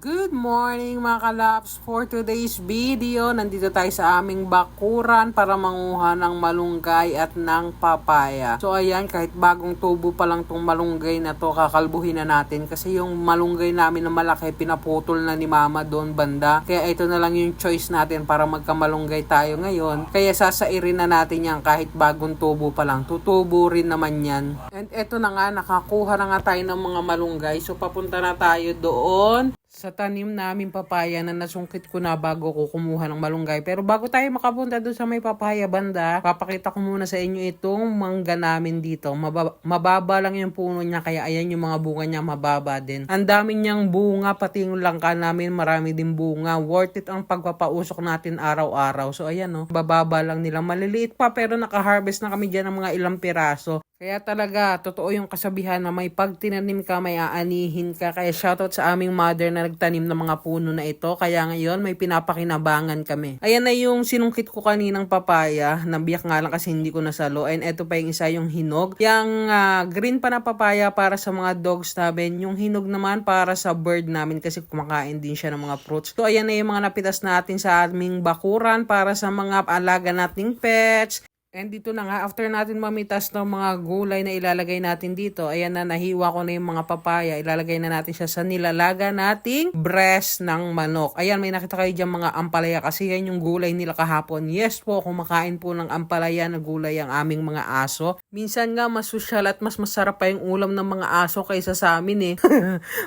Good morning mga kalaps! For today's video, nandito tayo sa aming bakuran para manguha ng malunggay at ng papaya. So ayan, kahit bagong tubo pa lang tong malunggay na to, kakalbuhin na natin. Kasi yung malunggay namin na malaki, pinaputol na ni mama doon banda. Kaya ito na lang yung choice natin para magkamalunggay tayo ngayon. Kaya sasairin na natin yan kahit bagong tubo pa lang. Tutubo rin naman yan. And ito na nga, nakakuha na nga tayo ng mga malunggay. So papunta na tayo doon sa tanim namin papaya na nasungkit ko na bago ko kumuha ng malunggay. Pero bago tayo makapunta doon sa may papaya banda, papakita ko muna sa inyo itong mangga namin dito. Mababa lang yung puno niya, kaya ayan yung mga bunga niya, mababa din. Ang dami niyang bunga, pati yung langka namin marami din bunga. Worth it ang pagpapausok natin araw-araw. So ayan no, bababa lang nila. Maliliit pa pero naka-harvest na kami dyan ng mga ilang piraso. Kaya talaga, totoo yung kasabihan na may pag tinanim ka, may aanihin ka. Kaya shoutout sa aming mother na nagtanim ng mga puno na ito. Kaya ngayon, may pinapakinabangan kami. Ayan na yung sinungkit ko kaninang papaya. Nabiyak nga lang kasi hindi ko nasalo. And ito pa yung isa, yung hinog. Yung green pa na papaya para sa mga dogs namin. Yung hinog naman para sa bird namin kasi kumakain din siya ng mga fruits. So ayan na yung mga napitas natin sa aming bakuran para sa mga alaga nating pets. And dito na nga, after natin mamitas ng mga gulay na ilalagay natin dito, ayan na, nahiwa ko na yung mga papaya. Ilalagay na natin siya sa nilalaga nating breast ng manok. Ayan, may nakita kayo dyan mga ampalaya kasi yan yung gulay nila kahapon. Yes po, kumakain po ng ampalaya na gulay ang aming mga aso. Minsan nga, mas sosyal at mas masarap pa yung ulam ng mga aso kaysa sa amin eh.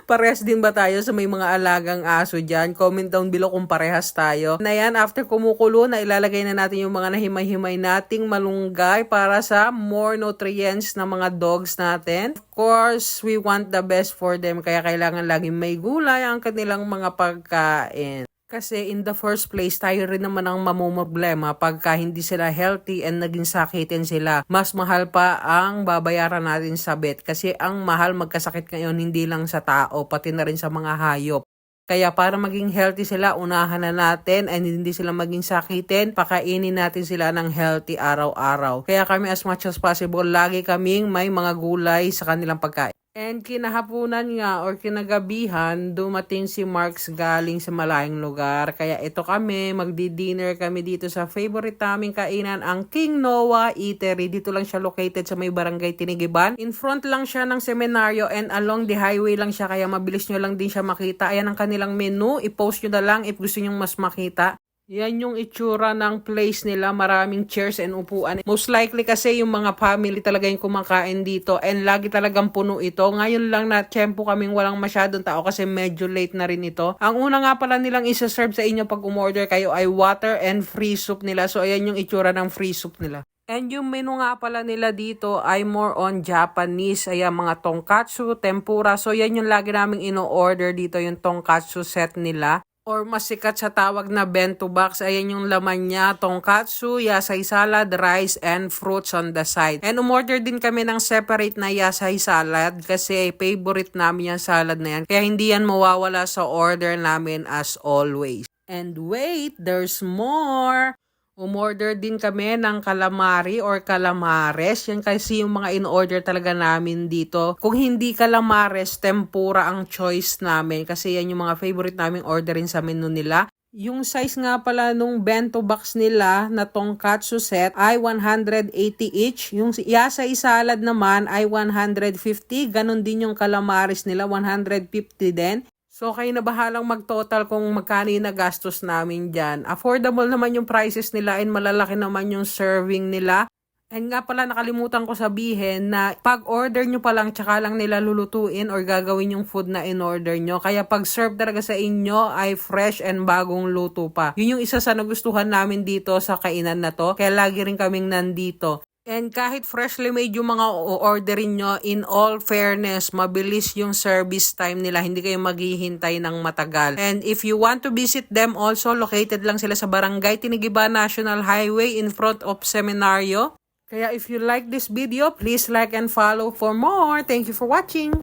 Parehas din ba tayo sa may mga alagang aso dyan? Comment down below kung parehas tayo. Na yan, after kumukulo, na ilalagay na natin yung mga nahimay-himay nating malunggay para sa more nutrients na mga dogs natin. Of course, we want the best for them kaya kailangan laging may gulay ang kanilang mga pagkain. Kasi in the first place, tayo rin naman ang mamumroblema pagka hindi sila healthy and naging sakitin sila. Mas mahal pa ang babayaran natin sa vet kasi ang mahal magkasakit ngayon hindi lang sa tao, pati na rin sa mga hayop. Kaya para maging healthy sila, unahan na natin and hindi sila maging sakitin, pakainin natin sila ng healthy araw-araw. Kaya kami as much as possible, lagi kaming may mga gulay sa kanilang pagkain. And kinahapunan nga or kinagabihan, dumating si Marks galing sa malayong lugar. Kaya ito kami, magdi-dinner kami dito sa favorite naming kainan, ang King Noah Eatery. Dito lang siya located sa may barangay Tinigiban. In front lang siya ng semenaryo and along the highway lang siya, kaya mabilis nyo lang din siya makita. Ayan ang kanilang menu, i-post nyo na lang if gusto nyo mas makita. Yan yung itsura ng place nila. Maraming chairs and upuan. Most likely kasi yung mga family talaga yung kumakain dito. And lagi talagang puno ito. Ngayon lang na tiyempo kaming walang masyadong tao kasi medyo late na rin ito. Ang una nga pala nilang isa-serve sa inyo pag umorder kayo ay water and free soup nila. So ayan yung itsura ng free soup nila. And yung menu nga pala nila dito ay more on Japanese. Ayan, mga tonkatsu, tempura. So yan yung lagi naming ino-order dito, yung tonkatsu set nila. Or mas sikat sa tawag na bento box. Ayan yung laman niya, tonkatsu, yasay salad, rice, and fruits on the side. And umorder din kami ng separate na yasay salad kasi favorite namin yung salad na yan. Kaya hindi yan mawawala sa order namin as always. And wait, there's more! Umorder din kami ng calamari or calamares. Yan kasi yung mga in-order talaga namin dito. Kung hindi calamares, tempura ang choice namin. Kasi yan yung mga favorite naming orderin sa menu nila. Yung size nga pala nung bento box nila na tonkatsu set ay 180 each. Yung yasay salad naman ay 150. Ganon din yung calamares nila, 150 din. So, kayo na bahalang mag-total kung magkano yung nagastos namin dyan. Affordable naman yung prices nila and malalaki naman yung serving nila. And nga pala nakalimutan ko sabihin na pag-order nyo pa lang tsaka lang nila lulutuin or gagawin yung food na in-order nyo. Kaya pag-serve talaga sa inyo ay fresh and bagong luto pa. Yun yung isa sa nagustuhan namin dito sa kainan na to. Kaya lagi rin kaming nandito. And kahit freshly made yung mga orderin nyo, in all fairness, mabilis yung service time nila. Hindi kayo maghihintay ng matagal. And if you want to visit them also, located lang sila sa Barangay Tinigiban National Highway in front of Semenaryo. Kaya if you like this video, please like and follow for more. Thank you for watching.